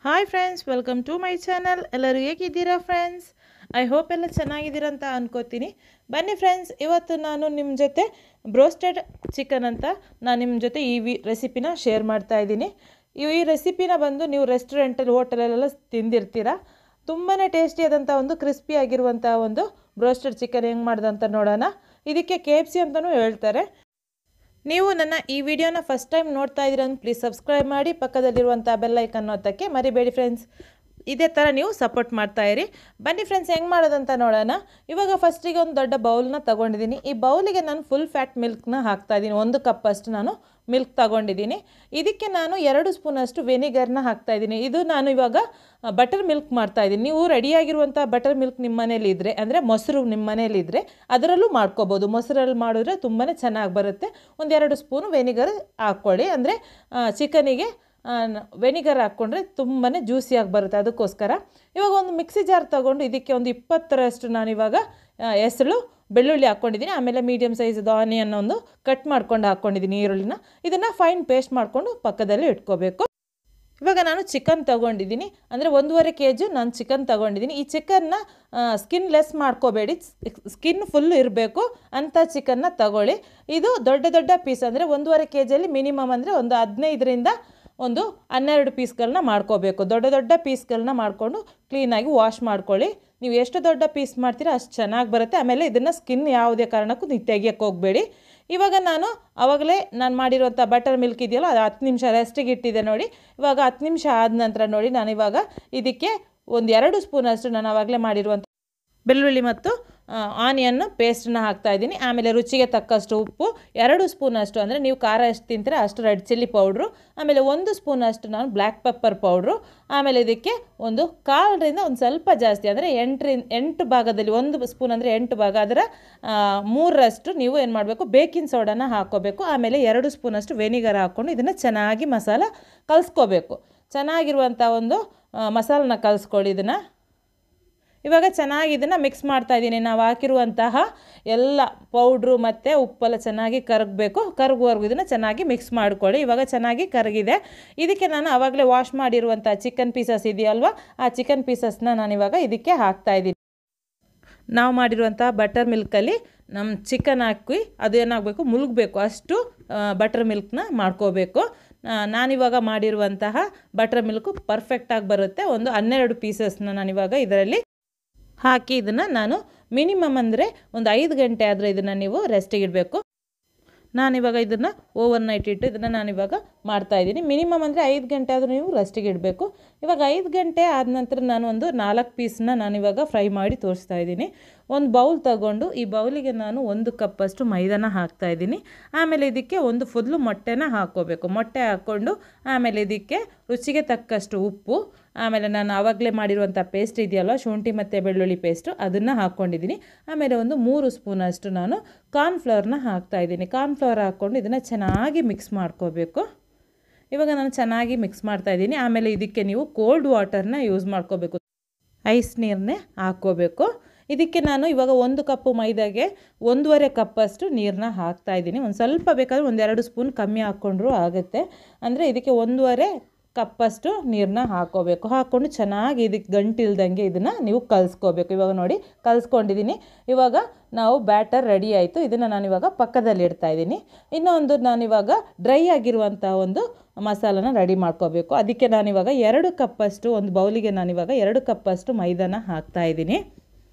Hi friends, welcome to my channel. ಎಲ್ಲರೂ ಹೇಗಿದ್ದೀರಾ friends? I hope ಎಲ್ಲ ಚೆನ್ನಾಗಿದ್ದೀರಾ ಅಂತ ಅನ್ಕೋತೀನಿ. ಬನ್ನಿ ಫ್ರೆಂಡ್ಸ್, ಇವತ್ತು ನಾನು ನಿಮ್ಮ ಜೊತೆ ಬ್ರೋಸ್ಟೆಡ್ ಚಿಕನ್ ಅಂತ ನಾನು ನಿಮ್ಮ ಜೊತೆ ಈ ರೆಸಿಪಿನ ಶೇರ್ ಮಾಡ್ತಾ ಇದ್ದೀನಿ. ಈ ರೆಸಿಪಿನ ಬಂದು ನೀವು ರೆಸ್ಟೋರೆಂಟಲ್ಲಿ ಹೋಟೆಲಲ್ಲೆಲ್ಲ ತಿಂದಿರ್ತೀರ. ತುಂಬಾ ಟೇಸ್ಟಿಯಾದಂಥ ಒಂದು ಕ್ರಿಸ್ಪಿ ಆಗಿರುವಂಥ ಒಂದು ಬ್ರೋಸ್ಟೆಡ್ ಚಿಕನ್ ಹೆಂಗೆ ಮಾಡ್ದಂತ ನೋಡೋಣ. ಇದಕ್ಕೆ KFC ಅಂತಲೂ ಹೇಳ್ತಾರೆ. ನೀವು ನನ್ನ ಈ ವಿಡಿಯೋನ ಫಸ್ಟ್ ಟೈಮ್ ನೋಡ್ತಾ ಇದ್ದೀರಾ ಅಂದ್ರೆ ಪ್ಲೀಸ್ ಸಬ್ಸ್ಕ್ರೈಬ್ ಮಾಡಿ, ಪಕ್ಕದಲ್ಲಿರುವಂಥ ಬೆಲ್ ಐಕನ್ ಒತ್ತಕ್ಕೆ ಮರಿಬೇಡಿ ಫ್ರೆಂಡ್ಸ್. ಇದೇ ಥರ ನೀವು ಸಪೋರ್ಟ್ ಮಾಡ್ತಾ ಇರಿ. ಬನ್ನಿ ಫ್ರೆಂಡ್ಸ್, ಹೆಂಗೆ ಮಾಡೋದಂತ ನೋಡೋಣ. ಇವಾಗ ಫಸ್ಟಿಗೆ ಒಂದು ದೊಡ್ಡ ಬೌಲ್ನ ತೊಗೊಂಡಿದ್ದೀನಿ. ಈ ಬೌಲಿಗೆ ನಾನು ಫುಲ್ ಫ್ಯಾಟ್ ಮಿಲ್ಕ್ನ ಹಾಕ್ತಾಯಿದ್ದೀನಿ. 1 ಕಪ್ ಅಷ್ಟು ನಾನು ಮಿಲ್ಕ್ ತೊಗೊಂಡಿದ್ದೀನಿ. ಇದಕ್ಕೆ ನಾನು 2 ಸ್ಪೂನಷ್ಟು ವೆನಿಗರ್ನ ಹಾಕ್ತಾಯಿದ್ದೀನಿ. ಇದು ನಾನು ಇವಾಗ ಬಟರ್ ಮಿಲ್ಕ್ ಮಾಡ್ತಾಯಿದ್ದೀನಿ. ನೀವು ರೆಡಿಯಾಗಿರುವಂಥ ಬಟರ್ ಮಿಲ್ಕ್ ನಿಮ್ಮ ಮನೇಲಿದ್ದರೆ, ಅಂದರೆ ಮೊಸರು ನಿಮ್ಮ ಮನೇಲಿದ್ದರೆ ಅದರಲ್ಲೂ ಮಾಡ್ಕೋಬೋದು. ಮೊಸರಲ್ಲಿ ಮಾಡಿದ್ರೆ ತುಂಬಾ ಚೆನ್ನಾಗಿ ಬರುತ್ತೆ. 1-2 ಸ್ಪೂನು ವೆನಿಗರ್ ಹಾಕ್ಕೊಳ್ಳಿ. ಅಂದರೆ ಚಿಕನಿಗೆ ವೆನಿಗರ್ ಹಾಕ್ಕೊಂಡ್ರೆ ತುಂಬಾ ಜ್ಯೂಸಿಯಾಗಿ ಬರುತ್ತೆ. ಅದಕ್ಕೋಸ್ಕರ ಇವಾಗ ಒಂದು ಮಿಕ್ಸಿ ಜಾರ್ ತೊಗೊಂಡು ಇದಕ್ಕೆ ಒಂದು 20ರಷ್ಟು ನಾನಿವಾಗ ಹೆಸಳು ಬೆಳ್ಳುಳ್ಳಿ ಹಾಕ್ಕೊಂಡಿದ್ದೀನಿ. ಆಮೇಲೆ ಮೀಡಿಯಮ್ ಸೈಜದು ಆನಿಯನ್ ಒಂದು ಕಟ್ ಮಾಡ್ಕೊಂಡು ಹಾಕ್ಕೊಂಡಿದ್ದೀನಿ, ಈರುಳ್ಳಿನ. ಇದನ್ನು ಫೈನ್ ಪೇಸ್ಟ್ ಮಾಡಿಕೊಂಡು ಪಕ್ಕದಲ್ಲಿ ಇಟ್ಕೋಬೇಕು. ಇವಾಗ ನಾನು ಚಿಕನ್ ತೊಗೊಂಡಿದ್ದೀನಿ, ಅಂದರೆ 1.5 kg ನಾನು ಚಿಕನ್ ತೊಗೊಂಡಿದ್ದೀನಿ. ಈ ಚಿಕನ್ನ ಸ್ಕಿನ್ ಲೆಸ್ ಮಾಡ್ಕೋಬೇಡಿ, ಸ್ಕಿನ್ ಫುಲ್ ಇರಬೇಕು ಅಂಥ ಚಿಕನ್ನ ತಗೊಳ್ಳಿ. ಇದು ದೊಡ್ಡ ದೊಡ್ಡ ಪೀಸ್, ಅಂದರೆ 1.5 kgಯಲ್ಲಿ ಮಿನಿಮಮ್ ಅಂದರೆ ಒಂದು 15ರಿಂದ ಒಂದು 12 ಪೀಸ್ಗಳನ್ನ ಮಾಡ್ಕೋಬೇಕು. ದೊಡ್ಡ ದೊಡ್ಡ ಪೀಸ್ಗಳನ್ನ ಮಾಡಿಕೊಂಡು ಕ್ಲೀನಾಗಿ ವಾಶ್ ಮಾಡ್ಕೊಳ್ಳಿ. ನೀವು ಎಷ್ಟು ದೊಡ್ಡ ಪೀಸ್ ಮಾಡ್ತೀರಾ ಅಷ್ಟು ಚೆನ್ನಾಗಿ ಬರುತ್ತೆ. ಆಮೇಲೆ ಇದನ್ನು ಸ್ಕಿನ್ ಯಾವುದೇ ಕಾರಣಕ್ಕೂ ನೀವು ತೆಗಿಯೋಕ್ಕೆ ಹೋಗಬೇಡಿ. ಇವಾಗ ನಾನು ಆವಾಗಲೇ ನಾನು ಮಾಡಿರುವಂಥ ಬಟರ್ ಮಿಲ್ಕ್ ಇದೆಯಲ್ಲ, ಅದು 10 ನಿಮಿಷ ರೆಸ್ಟಿಗೆ ಇಟ್ಟಿದೆ ನೋಡಿ. ಇವಾಗ 10 ನಿಮಿಷ ಆದ ನಂತರ ನೋಡಿ, ನಾನಿವಾಗ ಇದಕ್ಕೆ ಒಂದು 2 ಸ್ಪೂನಷ್ಟು ನಾನು ಆವಾಗಲೇ ಮಾಡಿರುವಂಥ ಬೆಳ್ಳುಳ್ಳಿ ಮತ್ತು ಆನಿಯನ್ ಪೇಸ್ಟನ್ನ ಹಾಕ್ತಾಯಿದ್ದೀನಿ. ಆಮೇಲೆ ರುಚಿಗೆ ತಕ್ಕಷ್ಟು ಉಪ್ಪು, 2 ಸ್ಪೂನಷ್ಟು, ಅಂದರೆ ನೀವು ಖಾರ ಎಷ್ಟು ತಿಂತೀರಾ ಅಷ್ಟು ರೆಡ್ ಚಿಲ್ಲಿ ಪೌಡ್ರು, ಆಮೇಲೆ 1 ಸ್ಪೂನಷ್ಟು ನಾನು ಬ್ಲ್ಯಾಕ್ ಪೆಪ್ಪರ್ ಪೌಡ್ರು, ಆಮೇಲೆ ಇದಕ್ಕೆ ಒಂದು 1/4ರಿಂದ ಒಂದು ಸ್ವಲ್ಪ ಜಾಸ್ತಿ, ಅಂದರೆ 8 ಭಾಗದಲ್ಲಿ 1 ಸ್ಪೂನ್ ಅಂದರೆ 8 ಭಾಗ, ಅದರ 3ರಷ್ಟು ನೀವು ಏನು ಮಾಡಬೇಕು, ಬೇಕಿಂಗ್ ಸೋಡಾನ ಹಾಕ್ಕೋಬೇಕು. ಆಮೇಲೆ 2 ಸ್ಪೂನಷ್ಟು ವೆನಿಗರ್ ಹಾಕ್ಕೊಂಡು ಇದನ್ನು ಚೆನ್ನಾಗಿ ಮಸಾಲ ಕಲಿಸ್ಕೋಬೇಕು. ಚೆನ್ನಾಗಿರುವಂಥ ಒಂದು ಮಸಾಲನ ಕಲಿಸ್ಕೊಳ್ಳಿ. ಇದನ್ನು ಇವಾಗ ಚೆನ್ನಾಗಿ ಇದನ್ನು ಮಿಕ್ಸ್ ಮಾಡ್ತಾಯಿದ್ದೀನಿ. ನಾವು ಹಾಕಿರುವಂತಹ ಎಲ್ಲ ಪೌಡ್ರು ಮತ್ತು ಉಪ್ಪೆಲ್ಲ ಚೆನ್ನಾಗಿ ಕರಗಬೇಕು. ಕರಗುವವರೆಗೂ ಇದನ್ನು ಚೆನ್ನಾಗಿ ಮಿಕ್ಸ್ ಮಾಡ್ಕೊಳ್ಳಿ. ಇವಾಗ ಚೆನ್ನಾಗಿ ಕರಗಿದೆ. ಇದಕ್ಕೆ ನಾನು ಆವಾಗಲೇ ವಾಶ್ ಮಾಡಿರುವಂಥ ಚಿಕನ್ ಪೀಸಸ್ ಇದೆಯಲ್ವ, ಆ ಚಿಕನ್ ಪೀಸಸ್ನ ನಾನಿವಾಗ ಇದಕ್ಕೆ ಹಾಕ್ತಾಯಿದ್ದೀನಿ. ನಾವು ಮಾಡಿರುವಂಥ ಬಟರ್ ಮಿಲ್ಕಲ್ಲಿ ನಮ್ಮ ಚಿಕನ್ ಹಾಕಿ ಅದು ಏನಾಗಬೇಕು, ಮುಳುಗಬೇಕು, ಅಷ್ಟು ಬಟರ್ ಮಿಲ್ಕ್ನ ಮಾಡ್ಕೋಬೇಕು. ನಾನಿವಾಗ ಮಾಡಿರುವಂತಹ ಬಟರ್ ಮಿಲ್ಕು ಪರ್ಫೆಕ್ಟಾಗಿ ಬರುತ್ತೆ. ಒಂದು 12 ಪೀಸಸ್ನ ನಾನಿವಾಗ ಇದರಲ್ಲಿ ಹಾಕಿ ಇದನ್ನು ನಾನು ಮಿನಿಮಮ್ ಅಂದರೆ ಒಂದು 5 ಗಂಟೆ ಆದರೆ ಇದನ್ನು ನೀವು ರೆಸ್ಟಿಗೆ ಇಡಬೇಕು. ನಾನಿವಾಗ ಇದನ್ನು ಓವರ್ ನೈಟ್ ಇಟ್ಟು ಇದನ್ನು ನಾನಿವಾಗ ಮಾಡ್ತಾಯಿದ್ದೀನಿ. ಮಿನಿಮಮ್ ಅಂದರೆ 5 ಗಂಟೆ ಆದರೂ ನೀವು ರೆಸ್ಟಿಗೆ ಇಡಬೇಕು. ಇವಾಗ 5 ಗಂಟೆ ಆದ ನಂತರ ನಾನು ಒಂದು 4 ಪೀಸ್ನ ನಾನಿವಾಗ ಫ್ರೈ ಮಾಡಿ ತೋರಿಸ್ತಾ ಇದ್ದೀನಿ. ಒಂದು ಬೌಲ್ ತಗೊಂಡು ಈ ಬೌಲಿಗೆ ನಾನು 1 ಕಪ್ಪಷ್ಟು ಮೈದಾನ ಹಾಕ್ತಾಯಿದ್ದೀನಿ. ಆಮೇಲೆ ಇದಕ್ಕೆ ಒಂದು ಫುಲ್ಲು ಮೊಟ್ಟೆನ ಹಾಕ್ಕೋಬೇಕು. ಮೊಟ್ಟೆ ಹಾಕ್ಕೊಂಡು ಆಮೇಲೆ ಇದಕ್ಕೆ ರುಚಿಗೆ ತಕ್ಕಷ್ಟು ಉಪ್ಪು, ಆಮೇಲೆ ನಾನು ಆವಾಗಲೇ ಮಾಡಿರುವಂಥ ಪೇಸ್ಟ್ ಇದೆಯಲ್ವ, ಶುಂಠಿ ಮತ್ತು ಬೆಳ್ಳುಳ್ಳಿ ಪೇಸ್ಟು, ಅದನ್ನು ಹಾಕ್ಕೊಂಡಿದ್ದೀನಿ. ಆಮೇಲೆ ಒಂದು 3 ಸ್ಪೂನಷ್ಟು ನಾನು ಕಾರ್ನ್ಫ್ಲವರ್ನ ಹಾಕ್ತಾಯಿದ್ದೀನಿ. ಕಾರ್ನ್ಫ್ಲವರ್ ಹಾಕ್ಕೊಂಡು ಇದನ್ನು ಚೆನ್ನಾಗಿ ಮಿಕ್ಸ್ ಮಾಡ್ಕೋಬೇಕು. ಇವಾಗ ನಾನು ಚೆನ್ನಾಗಿ ಮಿಕ್ಸ್ ಮಾಡ್ತಾಯಿದ್ದೀನಿ. ಆಮೇಲೆ ಇದಕ್ಕೆ ನೀವು ಕೋಲ್ಡ್ ವಾಟರ್ನ ಯೂಸ್ ಮಾಡ್ಕೋಬೇಕು, ಐಸ್ ನೀರನ್ನೇ ಹಾಕ್ಕೋಬೇಕು. ಇದಕ್ಕೆ ನಾನು ಇವಾಗ 1 ಕಪ್ಪು ಮೈದಾಗೆ 1.5 ಕಪ್ಪಷ್ಟು ನೀರನ್ನ ಹಾಕ್ತಾಯಿದ್ದೀನಿ. ಒಂದು ಸ್ವಲ್ಪ ಬೇಕಾದರೆ 1-2 ಸ್ಪೂನ್ ಕಮ್ಮಿ ಹಾಕ್ಕೊಂಡ್ರೂ ಆಗುತ್ತೆ. ಅಂದರೆ ಇದಕ್ಕೆ 1.5 ಕಪ್ಪಷ್ಟು ನೀರನ್ನ ಹಾಕ್ಕೋಬೇಕು. ಹಾಕ್ಕೊಂಡು ಚೆನ್ನಾಗಿ ಇದಕ್ಕೆ ಗಂಟಿಲ್ದಂಗೆ ಇದನ್ನು ನೀವು ಕಲಿಸ್ಕೋಬೇಕು. ಇವಾಗ ನೋಡಿ ಕಲಿಸ್ಕೊಂಡಿದ್ದೀನಿ. ಇವಾಗ ನಾವು ಬ್ಯಾಟರ್ ರೆಡಿ ಆಯಿತು. ಇದನ್ನು ನಾನಿವಾಗ ಪಕ್ಕದಲ್ಲಿ ಇಡ್ತಾಯಿದ್ದೀನಿ. ಇನ್ನೊಂದು ನಾನಿವಾಗ ಡ್ರೈ ಆಗಿರುವಂಥ ಒಂದು ಮಸಾಲನ ರೆಡಿ ಮಾಡ್ಕೋಬೇಕು. ಅದಕ್ಕೆ ನಾನಿವಾಗ 2 ಕಪ್ಪಷ್ಟು, ಒಂದು ಬೌಲಿಗೆ ನಾನಿವಾಗ 2 ಕಪ್ಪಷ್ಟು ಮೈದಾನ ಹಾಕ್ತಾಯಿದ್ದೀನಿ.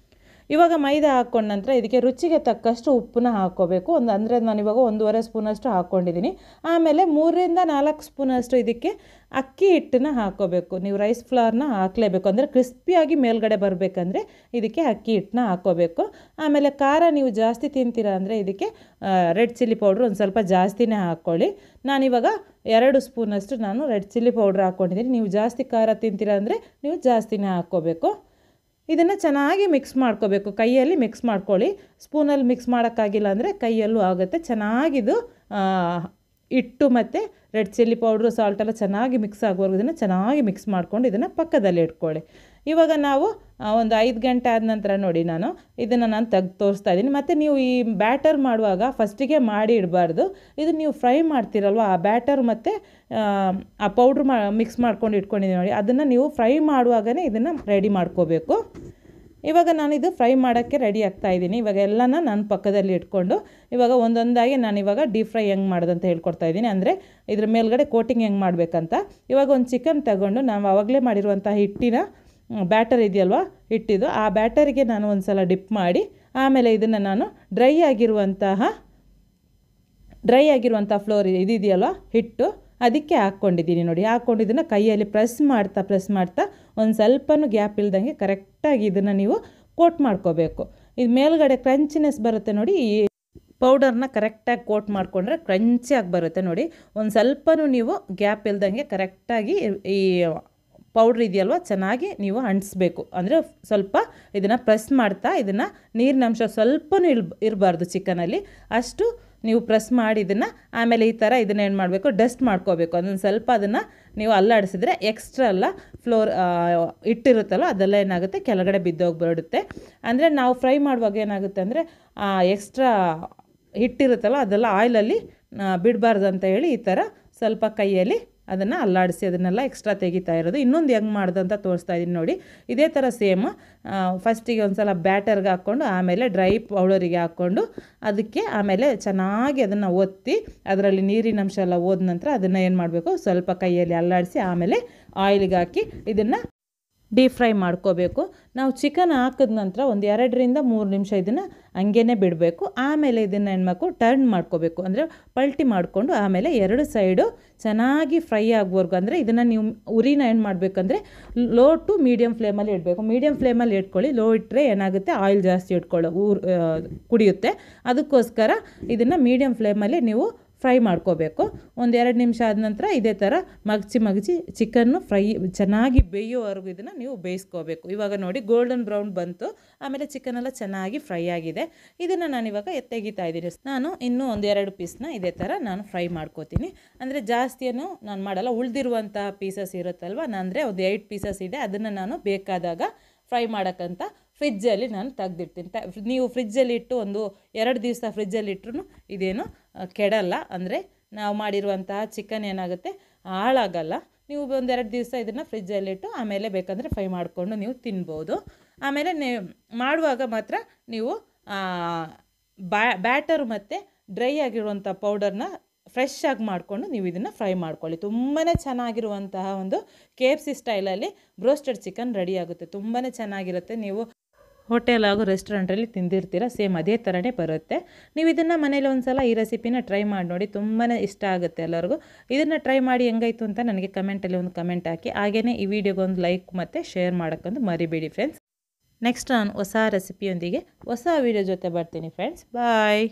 ಇವಾಗ ಮೈದಾ ಹಾಕ್ಕೊಂಡ ನಂತರ ಇದಕ್ಕೆ ರುಚಿಗೆ ತಕ್ಕಷ್ಟು ಉಪ್ಪನ್ನ ಹಾಕ್ಕೋಬೇಕು. ಅಂದರೆ ನಾನಿವಾಗ 1.5 ಸ್ಪೂನಷ್ಟು ಹಾಕ್ಕೊಂಡಿದ್ದೀನಿ. ಆಮೇಲೆ 3-4 ಸ್ಪೂನಷ್ಟು ಇದಕ್ಕೆ ಅಕ್ಕಿ ಹಿಟ್ಟನ್ನ ಹಾಕ್ಕೋಬೇಕು. ನೀವು ರೈಸ್ ಫ್ಲವರ್ನ ಹಾಕಲೇಬೇಕು, ಅಂದರೆ ಕ್ರಿಸ್ಪಿಯಾಗಿ ಮೇಲ್ಗಡೆ ಬರಬೇಕಂದ್ರೆ ಇದಕ್ಕೆ ಅಕ್ಕಿ ಹಿಟ್ಟನ್ನ ಹಾಕ್ಕೋಬೇಕು. ಆಮೇಲೆ ಖಾರ ನೀವು ಜಾಸ್ತಿ ತಿಂತೀರಾ ಅಂದರೆ ಇದಕ್ಕೆ ರೆಡ್ ಚಿಲ್ಲಿ ಪೌಡ್ರ್ ಒಂದು ಸ್ವಲ್ಪ ಜಾಸ್ತಿನೇ ಹಾಕ್ಕೊಳ್ಳಿ. ನಾನಿವಾಗ 2 ಸ್ಪೂನಷ್ಟು ನಾನು ರೆಡ್ ಚಿಲ್ಲಿ ಪೌಡ್ರ್ ಹಾಕ್ಕೊಂಡಿದ್ದೀನಿ. ನೀವು ಜಾಸ್ತಿ ಖಾರ ತಿಂತೀರಾ ಅಂದರೆ ನೀವು ಜಾಸ್ತಿನೇ ಹಾಕ್ಕೋಬೇಕು. ಇದನ್ನು ಚೆನ್ನಾಗಿ ಮಿಕ್ಸ್ ಮಾಡ್ಕೋಬೇಕು. ಕೈಯಲ್ಲಿ ಮಿಕ್ಸ್ ಮಾಡ್ಕೊಳ್ಳಿ. ಸ್ಪೂನಲ್ಲಿ ಮಿಕ್ಸ್ ಮಾಡೋಕ್ಕಾಗಿಲ್ಲ ಅಂದರೆ ಕೈಯಲ್ಲೂ ಆಗುತ್ತೆ. ಚೆನ್ನಾಗಿದು ಹಿಟ್ಟು ಮತ್ತು ರೆಡ್ ಚಿಲ್ಲಿ ಪೌಡ್ರು ಸಾಲ್ಟೆಲ್ಲ ಚೆನ್ನಾಗಿ ಮಿಕ್ಸ್ ಆಗೋವರೆಗೂ ಇದನ್ನು ಚೆನ್ನಾಗಿ ಮಿಕ್ಸ್ ಮಾಡ್ಕೊಂಡು ಇದನ್ನು ಪಕ್ಕದಲ್ಲಿ ಇಟ್ಕೊಳ್ಳಿ. ಇವಾಗ ನಾವು ಒಂದು 5 ಗಂಟೆ ಆದ ನಂತರ ನೋಡಿ ಇದನ್ನು ನಾನು ತೆಗ್ದು ತೋರಿಸ್ತಾ ಇದ್ದೀನಿ. ಮತ್ತು ನೀವು ಈ ಬ್ಯಾಟರ್ ಮಾಡುವಾಗ ಫಸ್ಟಿಗೆ ಮಾಡಿ ಇಡಬಾರ್ದು. ಇದು ನೀವು ಫ್ರೈ ಮಾಡ್ತೀರಲ್ವ, ಆ ಬ್ಯಾಟರ್ ಮತ್ತು ಆ ಪೌಡ್ರ್ ಮಿಕ್ಸ್ ಮಾಡ್ಕೊಂಡು ಇಟ್ಕೊಂಡಿದ್ದೀನಿ ನೋಡಿ, ಅದನ್ನು ನೀವು ಫ್ರೈ ಮಾಡುವಾಗಲೇ ಇದನ್ನು ರೆಡಿ ಮಾಡ್ಕೋಬೇಕು. ಇವಾಗ ನಾನಿದು ಫ್ರೈ ಮಾಡೋಕ್ಕೆ ರೆಡಿ ಆಗ್ತಾಯಿದ್ದೀನಿ. ಇವಾಗ ಎಲ್ಲನ ನಾನು ಪಕ್ಕದಲ್ಲಿ ಇಟ್ಕೊಂಡು ಇವಾಗ ಒಂದೊಂದಾಗಿ ನಾನು ಇವಾಗ ಡೀಪ್ ಫ್ರೈ ಹೆಂಗೆ ಮಾಡೋದಂತ ಹೇಳ್ಕೊಡ್ತಾ ಇದ್ದೀನಿ. ಅಂದರೆ ಇದ್ರ ಮೇಲ್ಗಡೆ ಕೋಟಿಂಗ್ ಹೆಂಗೆ ಮಾಡಬೇಕಂತ. ಇವಾಗ ಒಂದು ಚಿಕನ್ ತಗೊಂಡು ನಾವು ಆವಾಗಲೇ ಮಾಡಿರುವಂಥ ಹಿಟ್ಟಿನ ಬ್ಯಾಟರ್ ಇದೆಯಲ್ವ, ಹಿಟ್ಟಿದು ಆ ಬ್ಯಾಟರಿಗೆ ನಾನು ಒಂದು ಸಲ ಡಿಪ್ ಮಾಡಿ ಆಮೇಲೆ ಇದನ್ನು ನಾನು ಡ್ರೈ ಆಗಿರುವಂಥ ಫ್ಲೋರ್ ಇದೆಯಲ್ವ ಹಿಟ್ಟು, ಅದಕ್ಕೆ ಹಾಕ್ಕೊಂಡಿದ್ದೀನಿ ನೋಡಿ. ಹಾಕ್ಕೊಂಡಿದ್ದನ್ನು ಕೈಯಲ್ಲಿ ಪ್ರೆಸ್ ಮಾಡ್ತಾ ಒಂದು ಸ್ವಲ್ಪನೂ ಗ್ಯಾಪ್ ಇಲ್ದಂಗೆ ಕರೆಕ್ಟಾಗಿ ಇದನ್ನು ನೀವು ಕೋಟ್ ಮಾಡ್ಕೋಬೇಕು. ಇದು ಮೇಲ್ಗಡೆ ಕ್ರಂಚಿನೆಸ್ ಬರುತ್ತೆ ನೋಡಿ, ಈ ಪೌಡರ್ನ ಕರೆಕ್ಟಾಗಿ ಕೋಟ್ ಮಾಡಿಕೊಂಡ್ರೆ ಕ್ರಂಚಿಯಾಗಿ ಬರುತ್ತೆ ನೋಡಿ. ಒಂದು ಸ್ವಲ್ಪನೂ ನೀವು ಗ್ಯಾಪ್ ಇಲ್ದಂಗೆ ಕರೆಕ್ಟಾಗಿ ಈ ಪೌಡ್ರ್ ಇದೆಯಲ್ವ ಚೆನ್ನಾಗಿ ನೀವು ಅಂಟಿಸ್ಬೇಕು. ಅಂದರೆ ಸ್ವಲ್ಪ ಇದನ್ನು ಪ್ರೆಸ್ ಮಾಡ್ತಾ ಇದನ್ನು ನೀರಿನಂಶ ಸ್ವಲ್ಪನೂ ಇರಬಾರ್ದು ಚಿಕನಲ್ಲಿ, ಅಷ್ಟು ನೀವು ಪ್ರೆಸ್ ಮಾಡಿ ಇದನ್ನು ಆಮೇಲೆ ಈ ಥರ ಇದನ್ನು ಏನು ಮಾಡಬೇಕು, ಡಸ್ಟ್ ಮಾಡ್ಕೋಬೇಕು. ಅದನ್ನು ಸ್ವಲ್ಪ ಅದನ್ನು ನೀವು ಅಲ್ಲಾಡಿಸಿದ್ರೆ ಎಕ್ಸ್ಟ್ರಾ ಎಲ್ಲ ಫ್ಲೋರ್ ಇಟ್ಟಿರುತ್ತಲ್ಲ ಅದೆಲ್ಲ ಏನಾಗುತ್ತೆ ಕೆಳಗಡೆ ಬಿದ್ದೋಗ್ಬಿಡುತ್ತೆ. ಅಂದರೆ ನಾವು ಫ್ರೈ ಮಾಡುವಾಗ ಏನಾಗುತ್ತೆ ಅಂದರೆ ಎಕ್ಸ್ಟ್ರಾ ಹಿಟ್ಟಿರುತ್ತಲ್ಲ ಅದೆಲ್ಲ ಆಯಿಲಲ್ಲಿ ಬಿಡಬಾರ್ದು ಅಂತ ಹೇಳಿ ಈ ಥರ ಸ್ವಲ್ಪ ಕೈಯಲ್ಲಿ ಅದನ್ನು ಅಲ್ಲಾಡಿಸಿ ಅದನ್ನೆಲ್ಲ ಎಕ್ಸ್ಟ್ರಾ ತೆಗಿತಾ ಇರೋದು. ಇನ್ನೊಂದು ಹೆಂಗೆ ಮಾಡ್ದಂತ ತೋರಿಸ್ತಾ ಇದ್ದೀನಿ ನೋಡಿ. ಇದೇ ಥರ ಸೇಮ್ ಫಸ್ಟಿಗೆ ಒಂದು ಸಲ ಬ್ಯಾಟರ್ಗೆ ಹಾಕ್ಕೊಂಡು ಆಮೇಲೆ ಡ್ರೈ ಪೌಡರಿಗೆ ಹಾಕ್ಕೊಂಡು ಅದಕ್ಕೆ ಆಮೇಲೆ ಚೆನ್ನಾಗಿ ಅದನ್ನು ಒತ್ತಿ ಅದರಲ್ಲಿ ನೀರಿನಂಶ ಎಲ್ಲ ಹೋದ ನಂತರ ಅದನ್ನು ಏನು ಮಾಡಬೇಕು, ಸ್ವಲ್ಪ ಕೈಯಲ್ಲಿ ಅಲ್ಲಾಡಿಸಿ ಆಮೇಲೆ ಆಯಿಲ್ಗೆ ಹಾಕಿ ಇದನ್ನು ಡೀಪ್ ಫ್ರೈ ಮಾಡ್ಕೋಬೇಕು. ನಾವು ಚಿಕನ್ ಹಾಕಿದ ನಂತರ ಒಂದು 2-3 ನಿಮಿಷ ಇದನ್ನು ಹಂಗೇ ಬಿಡಬೇಕು. ಆಮೇಲೆ ಇದನ್ನು ಹೆಣ್ಮಕ್ಳು ಟರ್ನ್ ಮಾಡ್ಕೋಬೇಕು, ಅಂದರೆ ಪಲ್ಟಿ ಮಾಡಿಕೊಂಡು ಆಮೇಲೆ 2 ಸೈಡು ಚೆನ್ನಾಗಿ ಫ್ರೈ ಆಗುವವರೆಗೂ. ಅಂದರೆ ಇದನ್ನು ನೀವು ಉರಿನ ಏನು ಮಾಡಬೇಕಂದ್ರೆ ಲೋ ಟು ಮೀಡಿಯಮ್ ಫ್ಲೇಮಲ್ಲಿ ಇಡಬೇಕು. ಮೀಡಿಯಮ್ ಫ್ಲೇಮಲ್ಲಿ ಇಟ್ಕೊಳ್ಳಿ, ಲೋ ಇಟ್ಟರೆ ಏನಾಗುತ್ತೆ ಆಯಿಲ್ ಜಾಸ್ತಿ ಕುಡಿಯುತ್ತೆ. ಅದಕ್ಕೋಸ್ಕರ ಇದನ್ನು ಮೀಡಿಯಮ್ ಫ್ಲೇಮಲ್ಲಿ ನೀವು ಫ್ರೈ ಮಾಡ್ಕೋಬೇಕು. ಒಂದು 2 ನಿಮಿಷ ಆದ ನಂತರ ಇದೇ ಥರ ಮಗಚಿ ಚಿಕನ್ನು ಫ್ರೈ ಚೆನ್ನಾಗಿ ಬೇಯೋವರೆಗೂ ಇದನ್ನು ನೀವು ಬೇಯಿಸ್ಕೋಬೇಕು. ಇವಾಗ ನೋಡಿ ಗೋಲ್ಡನ್ ಬ್ರೌನ್ ಬಂತು, ಆಮೇಲೆ ಚಿಕನೆಲ್ಲ ಚೆನ್ನಾಗಿ ಫ್ರೈ ಆಗಿದೆ. ಇದನ್ನು ನಾನಿವಾಗ ತೆಗಿತಾ ಇದ್ದೀನಿ. ನಾನು ಇನ್ನೂ ಒಂದು 2 ಪೀಸ್ನ ಇದೇ ಥರ ನಾನು ಫ್ರೈ ಮಾಡ್ಕೋತೀನಿ. ಅಂದರೆ ಜಾಸ್ತಿಯನ್ನು ನಾನು ಮಾಡಲ್ಲ, ಉಳಿದಿರುವಂಥ ಪೀಸಸ್ ಇರುತ್ತಲ್ವ, ಅಂದರೆ ಒಂದು 8 ಪೀಸಸ್ ಇದೆ, ಅದನ್ನು ನಾನು ಬೇಕಾದಾಗ ಫ್ರೈ ಮಾಡೋಕ್ಕಂತ ಫ್ರಿಜ್ಜಲ್ಲಿ ನಾನು ತೆಗ್ದಿಡ್ತೀನಿ. ನೀವು ಫ್ರಿಜ್ಜಲ್ಲಿ ಇಟ್ಟು ಒಂದು 2 ದಿವಸ ಫ್ರಿಜ್ಜಲ್ಲಿ ಇಟ್ಟರು ಇದೇನು ಕೆಡಲ್ಲ. ಅಂದರೆ ನಾವು ಮಾಡಿರುವಂತಹ ಚಿಕನ್ ಏನಾಗುತ್ತೆ ಹಾಳಾಗಲ್ಲ. ನೀವು ಒಂದು 2 ದಿವಸ ಇದನ್ನು ಫ್ರಿಜ್ಜಲ್ಲಿಟ್ಟು ಆಮೇಲೆ ಬೇಕಂದರೆ ಫ್ರೈ ಮಾಡಿಕೊಂಡು ನೀವು ತಿನ್ಬೋದು. ಆಮೇಲೆ ಮಾಡುವಾಗ ಮಾತ್ರ ನೀವು ಬ್ಯಾಟರ್ ಮತ್ತು ಡ್ರೈ ಆಗಿರುವಂಥ ಪೌಡರ್ನ ಫ್ರೆಶ್ ಆಗಿ ಮಾಡಿಕೊಂಡು ನೀವು ಇದನ್ನು ಫ್ರೈ ಮಾಡ್ಕೊಳ್ಳಿ. ತುಂಬಾ ಚೆನ್ನಾಗಿರುವಂತಹ ಒಂದು KFC ಸ್ಟೈಲಲ್ಲಿ ಬ್ರೋಸ್ಟೆಡ್ ಚಿಕನ್ ರೆಡಿ ಆಗುತ್ತೆ. ತುಂಬಾ ಚೆನ್ನಾಗಿರುತ್ತೆ. ನೀವು ಹೋಟೆಲ್ ಹಾಗೂ ರೆಸ್ಟೋರೆಂಟಲ್ಲಿ ತಿಂದಿರ್ತೀರ, ಸೇಮ್ ಅದೇ ಥರನೇ ಬರುತ್ತೆ. ನೀವು ಇದನ್ನು ಮನೇಲಿ ಒಂದು ಸಲ ಈ ರೆಸಿಪಿನ ಟ್ರೈ ಮಾಡಿ ನೋಡಿ, ತುಂಬಾ ಇಷ್ಟ ಆಗುತ್ತೆ ಎಲ್ಲರಿಗೂ. ಇದನ್ನು ಟ್ರೈ ಮಾಡಿ ಹೆಂಗಾಯಿತು ಅಂತ ನನಗೆ ಕಮೆಂಟಲ್ಲಿ ಒಂದು ಕಮೆಂಟ್ ಹಾಕಿ. ಹಾಗೆಯೇ ಈ ವಿಡಿಯೋಗೊಂದು ಲೈಕ್ ಮತ್ತು ಶೇರ್ ಮಾಡೋಕ್ಕಂದು ಮರಿಬೇಡಿ ಫ್ರೆಂಡ್ಸ್. ನೆಕ್ಸ್ಟ್ ನಾನು ಹೊಸ ರೆಸಿಪಿಯೊಂದಿಗೆ ಹೊಸ ವಿಡಿಯೋ ಜೊತೆ ಬರ್ತೀನಿ ಫ್ರೆಂಡ್ಸ್. ಬಾಯ್.